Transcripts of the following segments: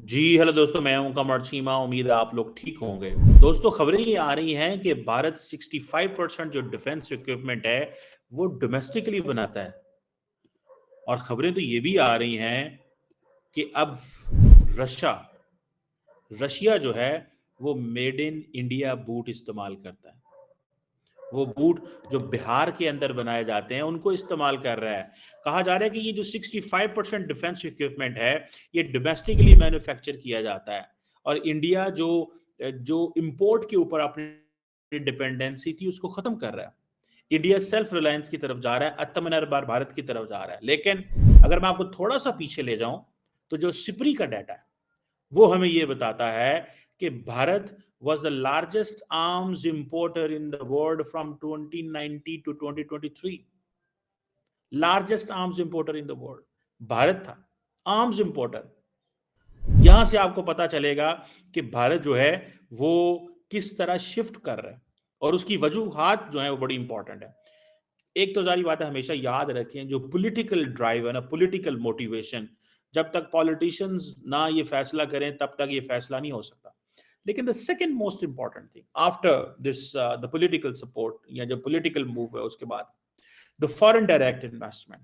जी hello दोस्तों, मैं हूं कमर चीमा। उम्मीद है आप लोग ठीक होंगे। दोस्तों, खबरें ये आ रही हैं कि भारत 65% जो डिफेंस इक्विपमेंट है वो डोमेस्टिकली बनाता है। और खबरें तो ये भी आ रही हैं कि अब रशिया रशिया जो है वो मेड इन इंडिया बूट इस्तेमाल करता है। वो बूट जो बिहार के अंदर बनाए जाते हैं उनको इस्तेमाल कर रहा है। कहा जा रहा है कि ये जो 65% डिफेंस इक्विपमेंट है ये डोमेस्टिकली मैन्युफैक्चर किया जाता है। और इंडिया जो जो इंपोर्ट के ऊपर अपनी डिपेंडेंसी थी उसको खत्म कर रहा है। इंडिया सेल्फ रिलायंस की तरफ जा रहा है, आत्मनिर्भर भारत की तरफ जा रहा है। लेकिन अगर मैं आपको थोड़ा सा पीछे ले जाऊं तो जो सिपरी का डाटा है वो हमें ये बताता है कि Bharat was the largest arms importer in the world from 2019 to 2023। Largest arms importer in the world Bharat था, आर्म्स इंपोर्टर। यहां से आपको पता चलेगा कि भारत जो है वो किस तरह शिफ्ट कर रहा है और उसकी वजूहात जो है वो बड़ी इंपॉर्टेंट है। एक तो सारी बात है, हमेशा याद रखें, जो पॉलिटिकल ड्राइव है ना, पॉलिटिकल मोटिवेशन, जब तक पॉलिटिशियंस ना ये फैसला करें तब तक ये फैसला नहीं हो सकता। लेकिन the second most important thing after this the political support या जो पॉलिटिकल मूव है उसके बाद द फॉरेन डायरेक्ट इन्वेस्टमेंट,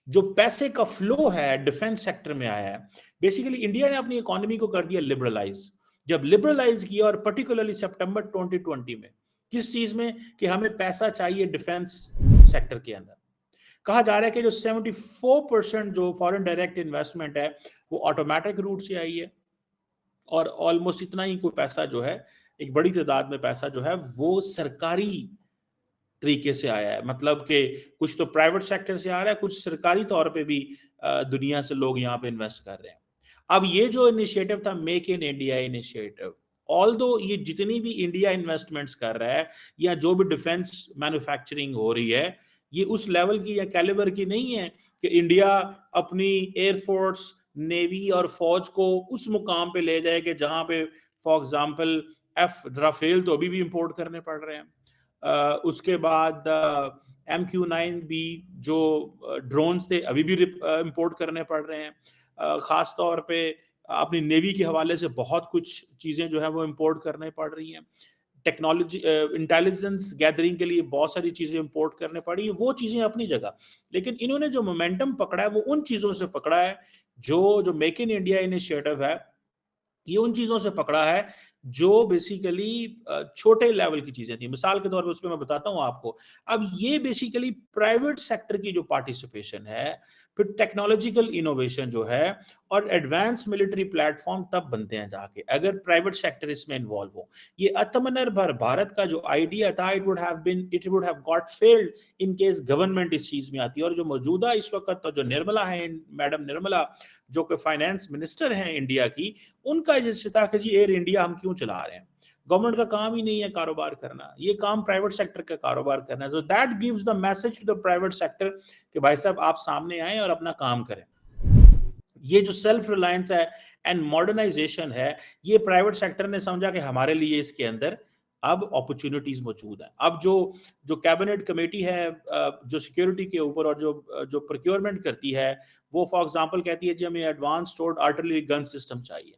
जो पैसे का फ्लो है डिफेंस सेक्टर में आया है। बेसिकली इंडिया ने अपनी इकोनॉमी को कर दिया लिबरलाइज। जब लिबरलाइज किया और पर्टिकुलरली सितंबर 2020 में, किस चीज में कि हमें पैसा चाहिए डिफेंस सेक्टर के अंदर। कहा जा रहा है कि जो 74% जो फॉरेन डायरेक्ट इन्वेस्टमेंट है वो ऑटोमेटिक रूट से आई है। और ऑलमोस्ट इतना ही कोई पैसा जो है, एक बड़ी तादाद में पैसा जो है वो सरकारी तरीके से आया है। मतलब कि कुछ तो प्राइवेट सेक्टर से आ रहा है, कुछ सरकारी तौर पे भी दुनिया से लोग यहाँ पे इन्वेस्ट कर रहे हैं। अब ये जो इनिशिएटिव था make in India initiative, all दो ये जितनी भी इंडिया इन्वेस्टमेंट्स कर रहा है या जो भी डिफेंस मैन्युफैक्चरिंग हो रही है, ये उस लेवल की या कैलिबर की नहीं है कि इंडिया अपनी एयरफोर्स, नेवी और फौज को उस मुकाम पे ले जाए कि जहां पे फॉर एग्जांपल राफेल तो अभी भी इंपोर्ट करने पड़ रहे हैं। उसके बाद MQ-9 भी जो ड्रोन्स थे अभी भी इंपोर्ट करने पड़ रहे हैं। खास तौर पे अपनी नेवी के हवाले से बहुत कुछ चीजें जो है वो इंपोर्ट करने पड़ रही हैं। टेक्नोलॉजी इंटेलिजेंस गैदरिंग के लिए बहुत सारी चीजें इंपोर्ट करने पड़ी, वो चीजें अपनी जगह। लेकिन इन्होंने जो मोमेंटम पकड़ा है वो उन चीजों से पकड़ा है जो जो मेक इन इंडिया इनिशिएटिव है, ये उन चीजों से पकड़ा है जो बेसिकली छोटे लेवल की चीजें थी। मिसाल के तौर पे उसमें मैं बताता हूं आपको। अब ये बेसिकली प्राइवेट सेक्टर की जो पार्टिसिपेशन है, फिर टेक्नोलॉजिकल इनोवेशन जो है और एडवांस मिलिट्री प्लेटफॉर्म तब बनते हैं जाके अगर प्राइवेट सेक्टर इसमें इन्वॉल्व हो। ये आत्मनिर्भर भारत का जो आइडिया था, it would have got failed in case government इस चीज में आती। और जो मौजूदा इस वक्त तो जो निर्मला है, मैडम निर्मला, जो कि फाइनेंस मिनिस्टर हैं इंडिया की, उनका जैसे था कि जी एयर इंडिया हम क्यों चला रहे हैं, गवर्नमेंट का काम ही नहीं है कारोबार करना, ये काम प्राइवेट सेक्टर का कारोबार करना है। So that gives the message to the private sector कि भाई साहब आप सामने आए और अपना काम करें। ये जो सेल्फ रिलायंस है एंड मॉडर्नाइजेशन है, ये प्राइवेट सेक्टर ने समझा कि हमारे लिए इसके अंदर अब अपॉर्चुनिटीज मौजूद हैं। अब जो जो कैबिनेट कमेटी है जो सिक्योरिटी के ऊपर और जो जो प्रोक्योरमेंट करती है, वो फॉर एग्जांपल कहती है जी हमें advance stored artillery gun system चाहिए।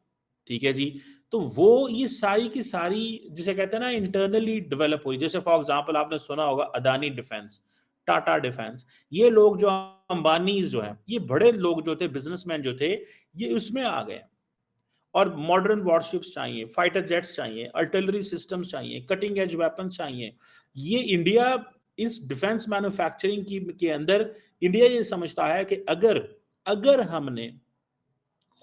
ठीक है जी। तो वो ये सारी की सारी जिसे कहते हैं ना इंटरनली डेवलप हुई। जैसे फॉर एग्जांपल आपने सुना होगा अदानी डिफेंस, टाटा डिफेंस, ये लोग जो अंबानी जो है, ये बड़े लोग जो थे, बिजनेसमैन जो थे, ये उसमें आ गए। और मॉडर्न वॉरशिप्स चाहिए, फाइटर जेट्स चाहिए, आर्टिलरी सिस्टम्स चाहिए, कटिंग एज वेपन चाहिए। ये इंडिया इस डिफेंस मैन्युफैक्चरिंग की के अंदर इंडिया ये समझता है कि अगर अगर हमने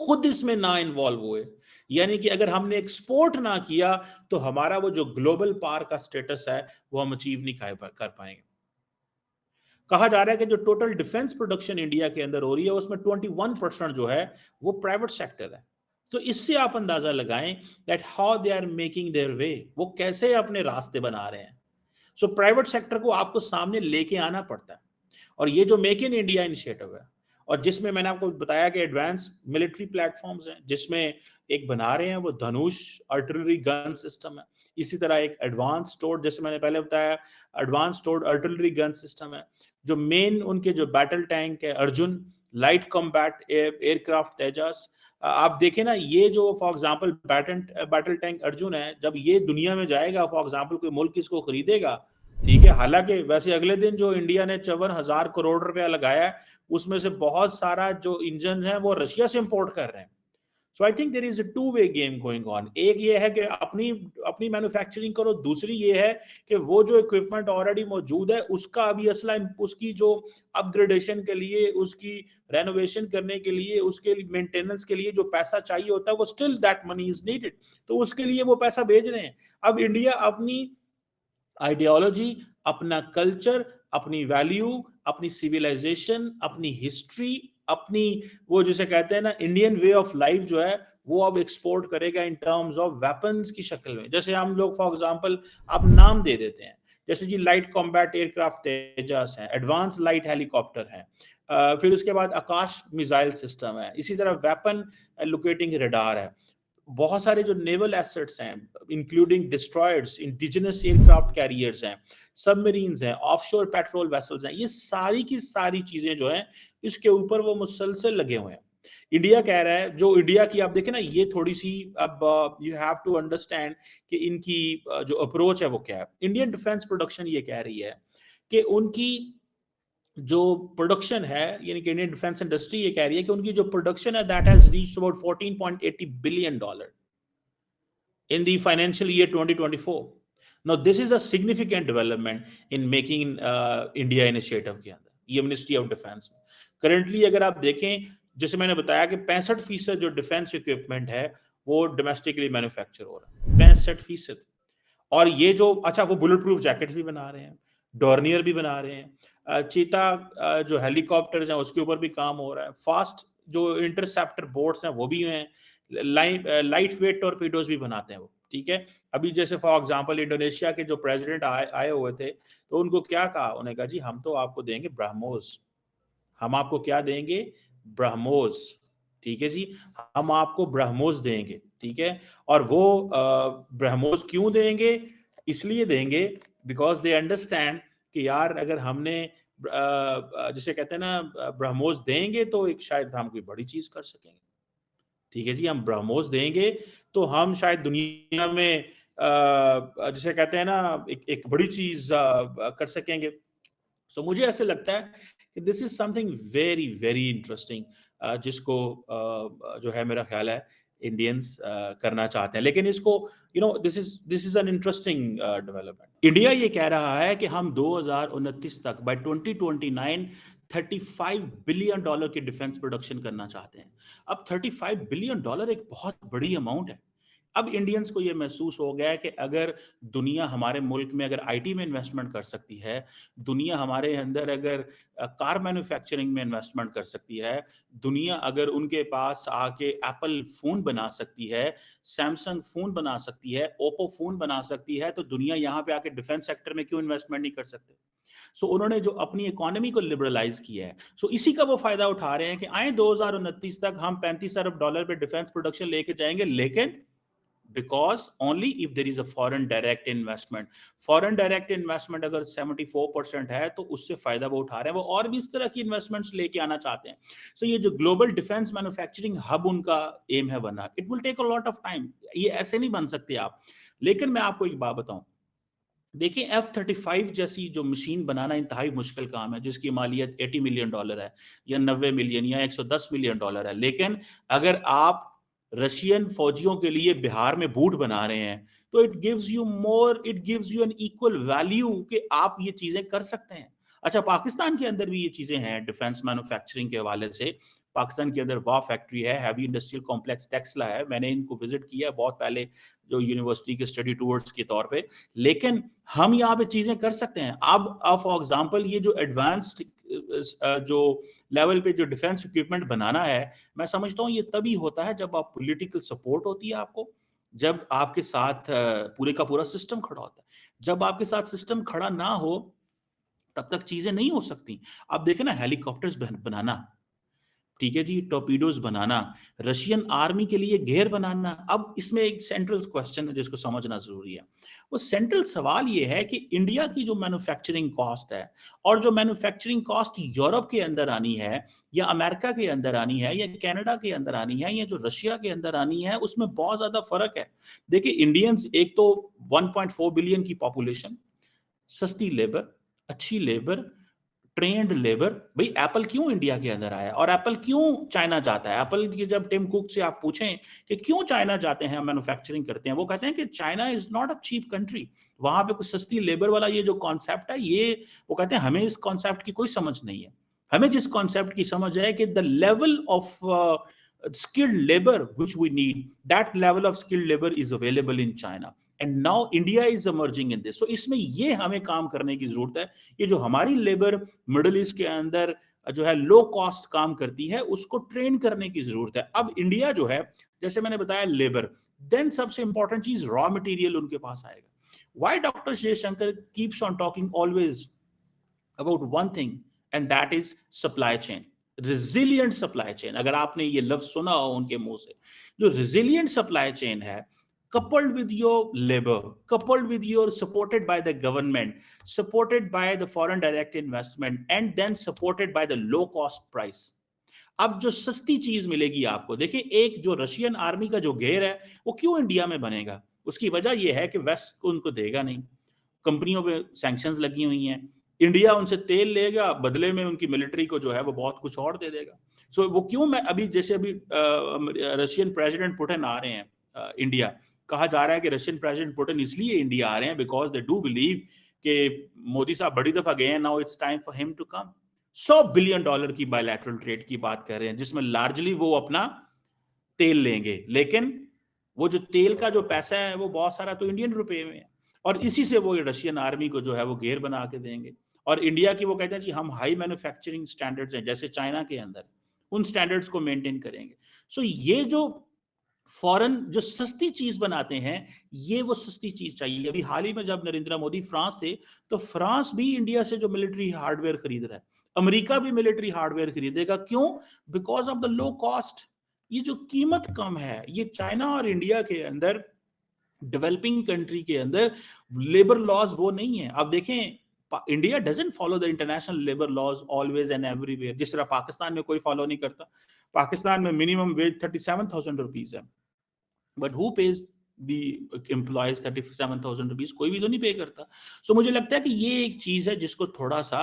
खुद इसमें ना इन्वॉल्व हुए, यानी कि अगर हमने एक्सपोर्ट ना किया, तो हमारा वो जो ग्लोबल पावर का स्टेटस है वो हम अचीव नहीं कर पाएंगे। कहा जा रहा है कि जो टोटल डिफेंस प्रोडक्शन इंडिया के अंदर हो रही है उसमें 21% जो है वो प्राइवेट सेक्टर है। तो इससे आप अंदाजा लगाएं that how they are making their way, वो कैसे अपने रास्ते बना रहे हैं। सो प्राइवेट सेक्टर को आपको सामने लेके आना पड़ता है। और ये जो मेक इन इंडिया इनिशिएटिव है, और जिसमें मैंने आपको बताया कि एडवांस मिलिट्री प्लेटफॉर्म्स हैं, जिसमें एक बना रहे हैं वो धनुष आर्टिलरी गन सिस्टम है। इसी तरह एक एडवांस स्टोर्ड, जैसे मैंने पहले बताया, advance stored artillery gun system है। जो मेन उनके जो बैटल टैंक है अर्जुन, लाइट कॉम्बैट एयरक्राफ्ट तेजस, आप देखें ना, ये जो for example battle tank Arjun है, जब ये दुनिया में जाएगा, फॉर एग्जांपल कोई मुल्क इसको खरीदेगा, ठीक है। हालांकि वैसे अगले दिन जो इंडिया ने 54,000 करोड़ रुपया लगाया है, उसमें से बहुत सारा जो इंजन है वो रशिया से इंपोर्ट कर रहे हैं। So I think there is a two way game going on. एक ये है कि अपनी अपनी मैन्युफैक्चरिंग करो, दूसरी ये है कि वो जो इक्विपमेंट ऑलरेडी मौजूद है उसका अभी असला उसकी जो अपग्रेडेशन के लिए, उसकी रेनोवेशन करने के लिए, उसके मेंटेनेंस के लिए जो पैसा चाहिए होता है, वो still that money is needed, तो उसके लिए वो पैसा भेज रहे हैं। अब इंडिया अपनी आइडियोलॉजी, अपना कल्चर, अपनी वैल्यू, अपनी सिविलाइजेशन, अपनी हिस्ट्री, अपनी वो जिसे कहते हैं ना इंडियन वे ऑफ लाइफ जो है, वो अब एक्सपोर्ट करेगा इन टर्म्स ऑफ वेपन्स की शक्ल में। जैसे हम लोग फॉर एग्जांपल आप नाम दे देते हैं, जैसे जी लाइट कॉम्बैट एयरक्राफ्ट तेजस है, एडवांस लाइट हेलीकॉप्टर है, फिर उसके बाद आकाश मिसाइल सिस्टम है, इसी तरह वेपन लोकेटिंग रडार है, बहुत सारे जो नेवल एसेट्स हैं including destroyers, indigenous aircraft carriers हैं, सबमरीन्स हैं, ऑफशोर पेट्रोल वेसल्स हैं, ये सारी की सारी चीजें जो हैं इसके ऊपर वो मुसलसल लगे हुए हैं। इंडिया कह रहा है, जो इंडिया की आप देखें ना, ये थोड़ी सी अब यू हैव टू अंडरस्टैंड कि इनकी जो अप्रोच है वो क्या है। इंडियन डिफेंस प्रोडक्शन ये कह रही है कि उनकी जो प्रोडक्शन है, यानी कि इंडियन डिफेंस इंडस्ट्री ये कह रही है कि उनकी जो प्रोडक्शन है that has reached about $14.80 billion in the financial year 2024. Now this is a significant development in making India initiative के अंदर, ये मिनिस्ट्री ऑफ डिफेंस में करंटली अगर आप देखें, जैसे मैंने बताया कि 65% जो डिफेंस इक्विपमेंट है वो डोमेस्टिकली मैन्युफैक्चर हो रहा है, 65%। और ये जो अच्छा, वो बुलेट प्रूफ जैकेट्स भी बना रहे हैं, डॉर्नियर भी बना रहे हैं, चीता जो हेलीकॉप्टर्स हैं उसके ऊपर भी काम हो रहा है, फास्ट जो इंटरसेप्टर बोट्स हैं वो भी हैं, लाइट वेट टॉर्पीडोज भी बनाते हैं वो, ठीक है। अभी जैसे फॉर एग्जांपल इंडोनेशिया के जो प्रेसिडेंट आए हुए थे, तो उनको क्या कहा, उन्होंने कहा जी हम तो आपको देंगे ब्रह्मोस, हम आपको क्या देंगे, ब्रह्मोस, ठीक है जी, हम आपको ब्रह्मोस देंगे, ठीक है। और वो ब्रह्मोस क्यों देंगे, इसलिए देंगे बिकॉज दे अंडरस्टैंड कि यार अगर हमने जिसे कहते हैं ना ब्रह्मोस देंगे तो एक शायद हम कोई बड़ी चीज कर सकेंगे, ठीक है जी, हम ब्रह्मोस देंगे तो हम शायद दुनिया में जिसे कहते हैं ना एक बड़ी चीज कर सकेंगे। सो मुझे ऐसे लगता है कि this is something very very interesting, जिसको जो है मेरा ख्याल है इंडियंस करना चाहते हैं, लेकिन इसको this is an interesting development. India ये कह रहा है कि हम 2029 तक बाय 2029 $35 बिलियन की डिफेंस प्रोडक्शन करना चाहते हैं। अब $35 बिलियन एक बहुत बड़ी अमाउंट है। अब इंडियंस को ये महसूस हो गया है कि अगर दुनिया हमारे मुल्क में अगर आईटी में इन्वेस्टमेंट कर सकती है, दुनिया हमारे अंदर अगर कार मैन्युफैक्चरिंग में इन्वेस्टमेंट कर सकती है, दुनिया अगर उनके पास आके एप्पल फोन बना सकती है, सैमसंग फोन बना सकती है, ओप्पो फोन बना सकती है, तो दुनिया यहाँ पे आके डिफेंस सेक्टर में क्यों इन्वेस्टमेंट नहीं कर सकते। सो उन्होंने जो अपनी इकोनॉमी को लिबरलाइज किया है, सो इसी का वो फायदा उठा रहे हैं कि आए 2029 तक हम $35 अरब पे डिफेंस प्रोडक्शन लेके जाएंगे, लेकिन because only if there is a foreign direct investment। foreign direct investment अगर 74% है तो उससे फायदा वो उठा रहे हैं, वो और भी इस तरह की इन्वेस्टमेंट्स लेके आना चाहते हैं। सो ये जो ग्लोबल डिफेंस मैन्युफैक्चरिंग हब उनका एम है बनना, it will take a lot of time, ये ऐसे नहीं बन सकते आप। लेकिन मैं आपको एक बात बताऊं, देखिए F-35 जैसी जो मशीन बनाना इंतहाई मुश्किल काम है, जिसकी मालियत $80 मिलियन है या 90 मिलियन या $110 मिलियन है, लेकिन अगर आप रशियन फौजियों के लिए बिहार में बूट बना रहे हैं तो it gives you an equal value कि आप ये चीजें कर सकते हैं। अच्छा, पाकिस्तान के अंदर भी ये चीजें हैं डिफेंस मैन्युफैक्चरिंग के हवाले से। पाकिस्तान के अंदर वाह फैक्ट्री है, हैवी इंडस्ट्रियल कॉम्प्लेक्स टेक्सला है, मैंने इनको विजिट किया बहुत पहले जो यूनिवर्सिटी के स्टडी टूर्स के तौर पे। लेकिन हम यहाँ पे चीजें कर सकते हैं। अब फॉर एग्जांपल ये जो एडवांस्ड जो लेवल पे जो डिफेंस इक्विपमेंट बनाना है, मैं समझता हूँ ये तभी होता है जब आप पॉलिटिकल सपोर्ट होती है आपको, जब आपके साथ पूरे का पूरा सिस्टम खड़ा होता है। जब आपके साथ सिस्टम खड़ा ना हो तब तक चीजें नहीं हो सकती। आप देखें ना हेलीकॉप्टर्स बनाना, ठीक है जी, टॉर्पीडोज बनाना, रशियन आर्मी के लिए घेर बनाना। अब इसमें एक सेंट्रल क्वेश्चन है जिसको समझना जरूरी है। वो सेंट्रल सवाल ये है कि इंडिया की जो मैन्युफैक्चरिंग कॉस्ट है और जो मैन्युफैक्चरिंग कॉस्ट यूरोप के अंदर आनी है या अमेरिका के अंदर आनी है या कनाडा के अंदर आनी है या जो रशिया के अंदर आनी है, उसमें बहुत ज्यादा फर्क है। देखिए इंडियंस, एक तो 1.4 बिलियन की पॉपुलेशन, सस्ती लेबर, अच्छी लेबर, ट्रेंड लेबर। भाई एप्पल क्यों इंडिया के अंदर आया और एप्पल क्यों चाइना जाता है? एप्पल की जब टिम कुक से आप पूछें कि क्यों चाइना जाते हैं, मैन्युफैक्चरिंग करते हैं, वो कहते हैं कि China is not a cheap country, वहां पे कुछ सस्ती लेबर वाला ये जो कॉन्सेप्ट है, ये वो कहते हैं हमें इस कॉन्सेप्ट की कोई समझ नहीं है। हमें जिस कॉन्सेप्ट की समझ है कि the level of skilled labor which we need, that level of skilled labor is available in China and now India is emerging in this. So इसमें ये हमें काम करने की जरूरत है। ये जो हमारी लेबर मिडिल ईस्ट के अंदर जो है लो कॉस्ट काम करती है, उसको ट्रेन करने की जरूरत है। अब इंडिया जो है, जैसे मैंने बताया लेबर, देन सबसे इंपॉर्टेंट चीज रॉ मटेरियल उनके पास आएगा। Why Dr. Shankar keeps on talking always about one thing and that is supply chain, resilient supply chain। अगर आपने ये लफ्ज सुना हो उनके मुंह से, जो resilient supply chain है, coupled with your labor, coupled with your supported by the government, supported by the foreign direct investment and then supported by the low cost price। अब जो सस्ती चीज मिलेगी आपको, देखिए एक जो रशियन आर्मी का जो घेर है वो क्यों इंडिया में बनेगा? उसकी वजह यह है कि वेस्ट को उनको देगा नहीं, कंपनियों पे सैंक्शंस लगी हुई हैं, इंडिया उनसे तेल लेगा, बदले में उनकी मिलिट्री को जो है वो बहुत कुछ और दे देगा। सो वो क्यों, मैं अभी जैसे अभी रशियन प्रेसिडेंट पुतिन आ रहे हैं इंडिया, कहा जा रहा है कि रशियन प्रेसिडेंट पुतिन इसलिए इंडिया आ रहे हैं बिकॉज दे डू बिलीव कि मोदी साहब बड़ी दफा गए हैं, now it's time for him to come. $100 billion की बायलैटरल ट्रेड की बात कर रहे हैं जिसमें लार्जली वो अपना तेल लेंगे, लेकिन वो जो तेल का जो पैसा है वो बहुत सारा तो इंडियन रुपए में है और इसी से वो रशियन आर्मी को जो है वो घेर बना के देंगे। और इंडिया की वो कहते हैं जी हम हाई मैन्युफैक्चरिंग स्टैंडर्ड्स हैं जैसे चाइना के अंदर, उन स्टैंडर्ड्स को मेंटेन करेंगे। सो ये जो फॉरेन जो सस्ती चीज बनाते हैं, ये वो सस्ती चीज चाहिए। अभी हाल ही में जब नरेंद्र मोदी फ्रांस थे, तो फ्रांस भी इंडिया से जो मिलिट्री हार्डवेयर खरीद रहा है, अमेरिका भी मिलिट्री हार्डवेयर खरीदेगा। क्यों? Because of the low cost. ये जो कीमत कम है, ये चाइना और इंडिया के अंदर, डेवलपिंग कंट्री के अंदर लेबर लॉज वो नहीं है। अब देखें, India doesn't follow the international labour laws always and everywhere, जिस तरह पाकिस्तान में कोई फॉलो नहीं करता। पाकिस्तान में मिनिमम वेज 37,000 रुपीज है, but who page the employees 37,000 rupees? कोई भी तो नहीं पे करता। सो मुझे लगता है कि ये एक चीज है जिसको थोड़ा सा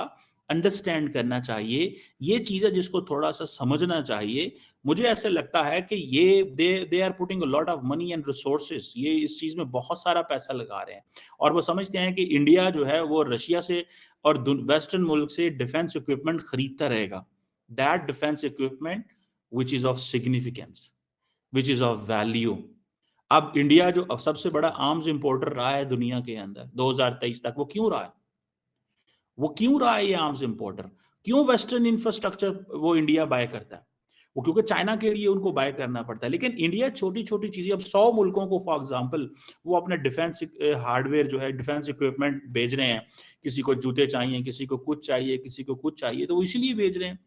अंडरस्टैंड करना चाहिए, ये चीज है जिसको थोड़ा सा समझना चाहिए। मुझे ऐसे लगता है कि ये they are putting a lot of money and resources, ये इस चीज में बहुत सारा पैसा लगा रहे हैं और वो समझते हैं कि इंडिया जो है वो रशिया से और वेस्टर्न मुल्क से डिफेंस इक्विपमेंट खरीदता रहेगा। That defence equipment which is of significance, which is of value. अब इंडिया जो अब सबसे बड़ा आर्म्स इंपोर्टर रहा है दुनिया के अंदर 2023 तक, वो क्यों रहा है? वो क्यों रहा है ये आर्म्स इंपोर्टर? क्यों वेस्टर्न इंफ्रास्ट्रक्चर वो इंडिया बाय करता है? वो क्योंकि चाइना के लिए उनको बाय करना पड़ता है। लेकिन इंडिया छोटी छोटी चीजें, अब 100 मुल्कों को फॉर एग्जांपल वो अपने डिफेंस हार्डवेयर जो है, डिफेंस इक्विपमेंट भेज रहे हैं। किसी को जूते चाहिए, किसी को कुछ चाहिए, किसी को कुछ चाहिए, तो वो इसीलिए भेज रहे हैं।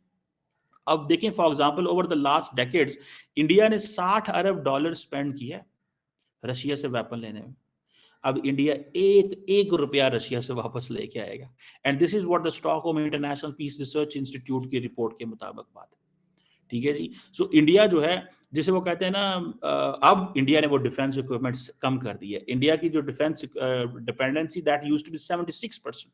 अब देखें for example over the last decades India ने $60 अरब स्पेंड किया है रशिया से वेपन लेने में। अब इंडिया एक एक रुपया रशिया से वापस लेके आएगा। And this is what the Stockholm International Peace Research Institute की रिपोर्ट के मुताबिक बात है। ठीक है जी। सो इंडिया जो है, जिसे वो कहते हैं ना, अब इंडिया ने वो डिफेंस इक्विपमेंट्स कम कर दी है। इंडिया की जो defence dependency that used to be 76%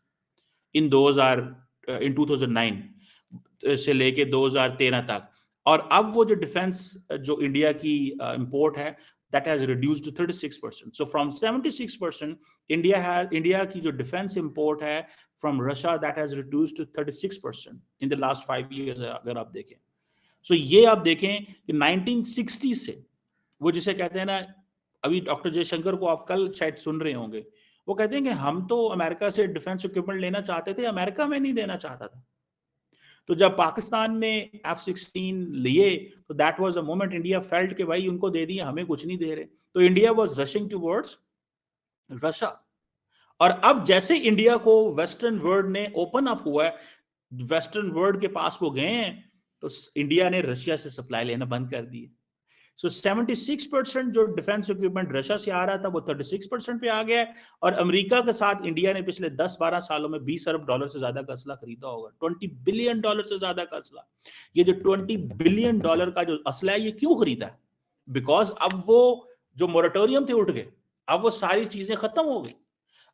in 2009 से लेके 2013 तक, और अब वो जो डिफेंस जो इंडिया की इंपोर्ट है that has reduced to 36%. So from 76%, India की जो defense import है from Russia that has reduced to 36% in the last 5 years अगर आप देखें। So ये आप देखें कि 1960 से, वो जिसे कहते हैं ना, अभी डॉक्टर जयशंकर को आप कल शायद सुन रहे होंगे, वो कहते हैं कि हम तो अमेरिका से डिफेंस इक्विपमेंट लेना चाहते थे, अमेरिका में नहीं देना चाहता था। तो जब पाकिस्तान ने F-16 लिए, तो that was a moment India felt कि भाई उनको दे दिए, हमें कुछ नहीं दे रहे। तो India was rushing towards Russia. और अब जैसे इंडिया को वेस्टर्न वर्ल्ड ने ओपन अप हुआ है, वेस्टर्न वर्ल्ड के पास वो गए हैं, तो इंडिया ने रशिया से सप्लाई लेना बंद कर दी। सो 76% जो डिफेंस इक्विपमेंट रशिया से आ रहा था वो 36% पे आ गया है। और अमेरिका के साथ इंडिया ने पिछले 10-12 सालों में 20 अरब डॉलर से ज्यादा का असला खरीदा होगा, 20 बिलियन डॉलर से ज्यादा का असला। ये जो 20 बिलियन डॉलर का जो असला है ये क्यों खरीदा है? बिकॉज अब वो जो मोरेटोरियम थे उठ गए, अब वो सारी चीजें खत्म हो गई।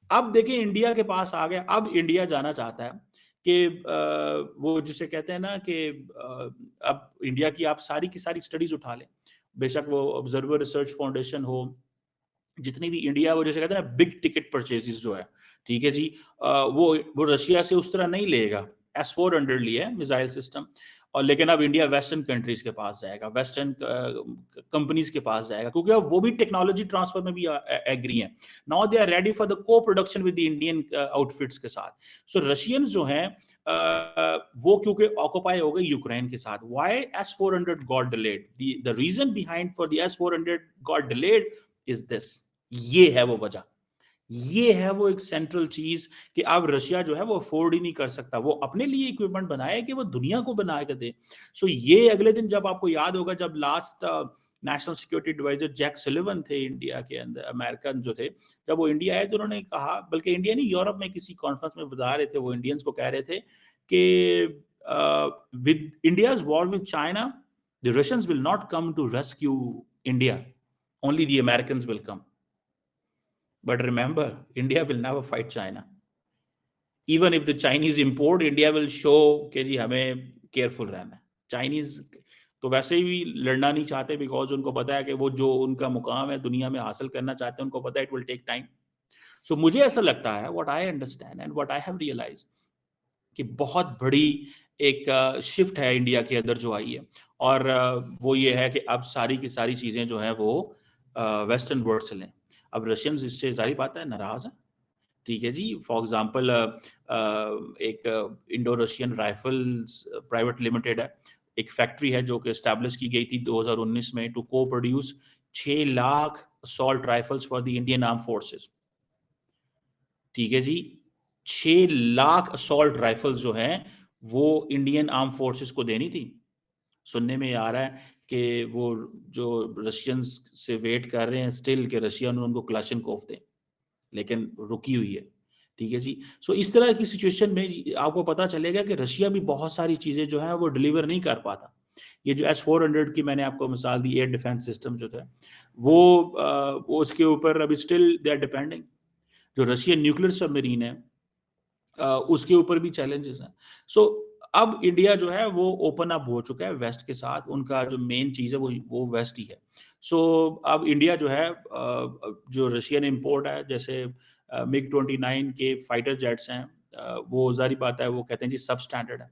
अब देखिए इंडिया के पास आ गया, अब इंडिया जाना चाहता है कि वो जिसे कहते हैं ना कि अब इंडिया की आप सारी की सारी स्टडीज उठा लें, बेशक वो ऑब्जर्वर रिसर्च फाउंडेशन हो, जितनी भी इंडिया वो जैसे कहते हैं ना बिग टिकट परचेजेस जो है, ठीक है जी, वो रशिया से उस तरह नहीं लेगा। S-400 लिया है मिसाइल सिस्टम, और लेकिन अब इंडिया वेस्टर्न कंट्रीज के पास जाएगा, वेस्टर्न कंपनीज के पास जाएगा, क्योंकि अब वो भी टेक्नोलॉजी ट्रांसफर में भी एग्री हैं। Now they are ready for the co production with the Indian outfits के साथ। सो रशियंस जो हैं वो क्योंकि ऑक्युपाई हो गए यूक्रेन के साथ। Why S-400 got delayed? The reason behind for the S-400 got delayed is this. ये है वो वजह, ये है वो एक सेंट्रल चीज कि अब रशिया जो है वो अफोर्ड ही नहीं कर सकता, वो अपने लिए इक्विपमेंट बनाए कि वो दुनिया को बना के दे। सो ये अगले दिन, जब आपको याद होगा, जब last National Security Adviser Jack Sullivan थे इंडिया के अंदर, अमेरिकन जो थे, जब वो इंडिया आए तो उन्होंने कहा, बल्कि इंडिया नहीं, यूरोप में किसी कॉन्फ्रेंस में बता रहे थे, वो इंडियंस को कह रहे थे कि with India's war with China the Russians will not come to rescue India, only the Americans will come. But remember, India will never fight China. Even if the Chinese import, India will show कि जी हमें careful रहना है। Chinese तो वैसे ही लड़ना नहीं चाहते, because उनको पता है कि वो जो उनका मुकाम है दुनिया में हासिल करना चाहते हैं, उनको पता है it will take time. So मुझे ऐसा लगता है, what I understand and what I have realised, कि बहुत बड़ी एक शिफ्ट है इंडिया के अंदर जो आई है, और वो ये है कि अब सारी की सारी चीज़ें जो हैं वो वेस्टर्न वर्ल्ड से लें। अब रशियंस इससे जाहिर बात है नाराज़ हैं, ठीक है जी। फॉर एग्जांपल एक Indo Russian rifles private limited है, एक फैक्ट्री है जो कि इस्टेब्लिश की गई थी 2019 में टू को produce 6 lakh assault rifles for the Indian arm forces, ठीक है जी। 6 लाख असॉल्ट राइफल्स जो हैं वो इंडियन आर्म फोर्सेस को देनी थी। सुनने में आ रहा है कि वो जो रशियंस से वेट कर रहे हैं स्टिल कि रशियन उनको क्लाशनकोफ दें, लेकिन रुकी हुई है, ठीक है जी। सो इस तरह की सिचुएशन में आपको पता चलेगा कि रशिया भी बहुत सारी चीज़ें जो है वो डिलीवर नहीं कर पाता। ये जो S-400 की मैंने आपको मिसाल दी, एयर डिफेंस सिस्टम जो था वो उसके ऊपर अभी स्टिल दे आर डिपेंडिंग। जो रशियन न्यूक्लियर सबमरीन है उसके ऊपर भी चैलेंजेस हैं। सो अब इंडिया जो है वो ओपन अप हो चुका है वेस्ट के साथ, उनका जो मेन चीज़ है वो वेस्ट ही है। सो अब इंडिया जो है जो रशियन इंपोर्ट है, जैसे MiG-29 के फाइटर जेट्स हैं, वो जाहिर बात है वो कहते हैं जी सब स्टैंडर्ड है,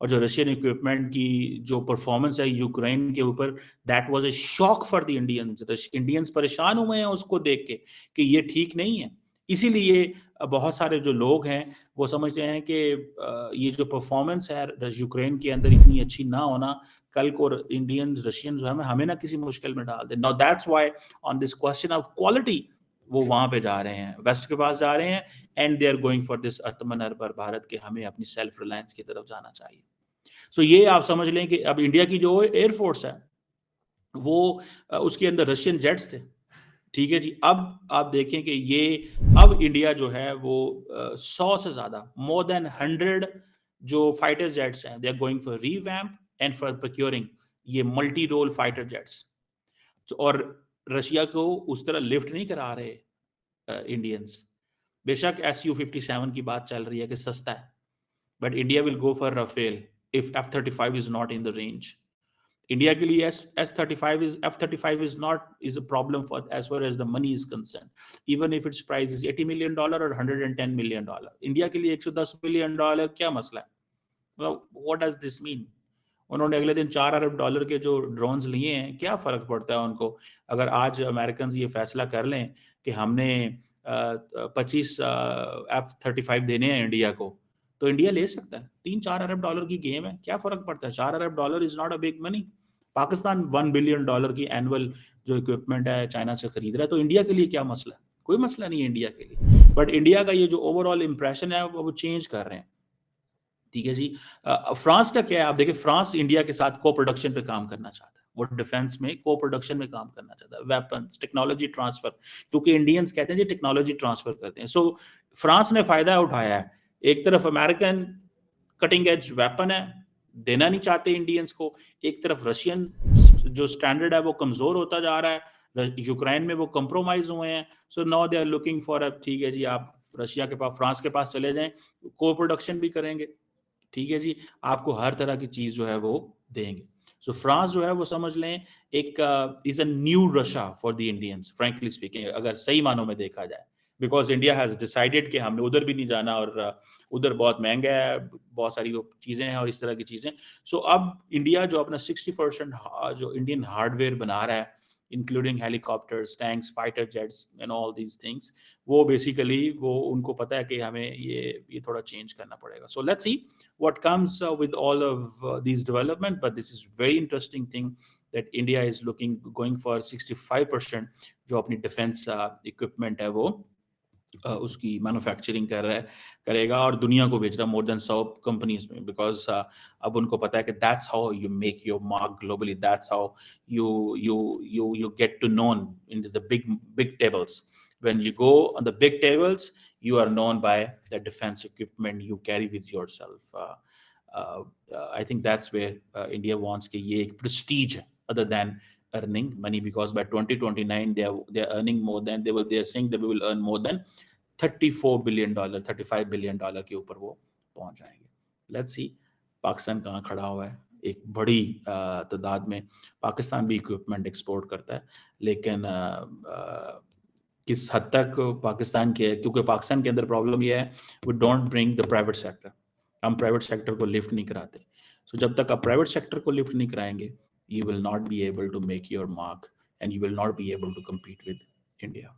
और जो रशियन इक्विपमेंट की जो परफॉर्मेंस है यूक्रेन के ऊपर, that was a shock for the Indians. Indians परेशान हुए हैं उसको देख के कि ये ठीक नहीं है। इसीलिए बहुत सारे जो लोग हैं वो समझते हैं कि ये जो परफॉर्मेंस है यूक्रेन के अंदर इतनी अच्छी ना होना, कल को इंडियंस रशियंस जो हमें ना किसी मुश्किल में डाल दे। Now that's why on this question of quality वो वहां पे जा रहे हैं, वेस्ट के पास जा रहे हैं, and they are going for this Atmanirbhar Bharat के, हमें अपनी सेल्फ रिलायंस की तरफ जाना चाहिए। सो ये आप समझ लें कि अब इंडिया की जो एयरफोर्स है वो उसके अंदर रशियन जेट्स थे, ठीक है जी। अब आप देखें कि ये अब इंडिया जो है वो 100 से ज्यादा, मोर देन 100 जो फाइटर जेट्स हैं, they are going for revamp and for procuring ये मल्टी रोल फाइटर जेट्स। और रशिया को उस तरह लिफ्ट नहीं करा रहे इंडियंस। बेशक Su-57 की बात चल रही है कि सस्ता है, but India will go for Rafale if F-35 is not in the range. India के लिए F-35 is not is a problem for as far as the money is concerned. Even if its price is $80 million or $110 million. India के लिए $110 million क्या मसला है? Well, what does this mean? उन्होंने अगले दिन $4 अरब के जो ड्रोन्स लिए हैं, क्या फर्क पड़ता है उनको? अगर आज अमेरिकन ये फैसला कर लें कि हमने 25 F-35 देने हैं इंडिया को, तो इंडिया ले सकता है। $3-4 अरब की गेम है, क्या फर्क पड़ता है? $4 अरब is not a big money. Pakistan $1 billion की एनुअल जो इक्विपमेंट है चाइना से खरीद रहा है, तो इंडिया के लिए क्या मसला है? कोई मसला नहीं है इंडिया के लिए। बट इंडिया का ये जो ओवरऑल इंप्रेशन है वो चेंज कर रहे हैं, ठीक है जी। फ्रांस का क्या है, आप देखिए फ्रांस इंडिया के साथ को प्रोडक्शन पे काम करना चाहता है, वो डिफेंस में को प्रोडक्शन में काम करना चाहता है, वेपन्स, टेक्नोलॉजी ट्रांसफर, क्योंकि इंडियंस कहते हैं जी टेक्नोलॉजी ट्रांसफर करते हैं। सो फ्रांस ने फायदा उठाया है। एक तरफ अमेरिकन कटिंग एज वेपन है, देना नहीं चाहते इंडियंस को, एक तरफ रशियन जो स्टैंडर्ड है वो कमजोर होता जा रहा है, यूक्रेन में वो कंप्रोमाइज हुए हैं। So now they are looking for a, ठीक है जी, आप रशिया के पास, फ्रांस के पास चले जाएं, को प्रोडक्शन भी करेंगे, ठीक है जी, आपको हर तरह की चीज जो है वो देंगे। सो फ्रांस जो है वो समझ लें एक is a new Russia for the Indians, frankly speaking, अगर सही मानों में देखा जाए, बिकॉज इंडिया हैज डिसाइडेड कि हमने उधर भी नहीं जाना, और उधर बहुत महंगा है, बहुत सारी वो चीजें हैं और इस तरह की चीजें। सो अब इंडिया जो अपना 60% जो इंडियन हार्डवेयर बना रहा है, including helicopters, tanks, fighter jets and all these things, वो बेसिकली वो उनको पता है कि हमें ये थोड़ा चेंज करना पड़ेगा। So let's see what comes with all of these development, but this is very interesting thing that India is going for 65% जो अपनी डिफेंस इक्विपमेंट है वो उसकी मैन्युफैक्चरिंग करेगा और दुनिया को बेच रहा, मोर देन 100 कंपनीज में, बिकॉज अब उनको पता है कि that's how you make your mark globally, that's how you get to known in the big tables. When you go on the big tables, you are known by the defense equipment you carry with yourself. I think that's where India wants कि ये एक prestige other than earning money, because by 2029 they are earning more than they are saying that we will earn more than $34 billion, $35 billion के ऊपर वो पहुंच जाएंगे। Let's see Pakistan कहाँ खड़ा हुआ है। एक बड़ी तादाद में पाकिस्तान भी इक्विपमेंट एक्सपोर्ट करता है, लेकिन किस हद तक पाकिस्तान के, क्योंकि पाकिस्तान के अंदर प्रॉब्लम यह है, we don't bring the private sector, हम प्राइवेट सेक्टर को लिफ्ट नहीं कराते। सो जब तक आप प्राइवेट सेक्टर को लिफ्ट नहीं कराएंगे, you will not be able to make your mark and you will not be able to compete with India.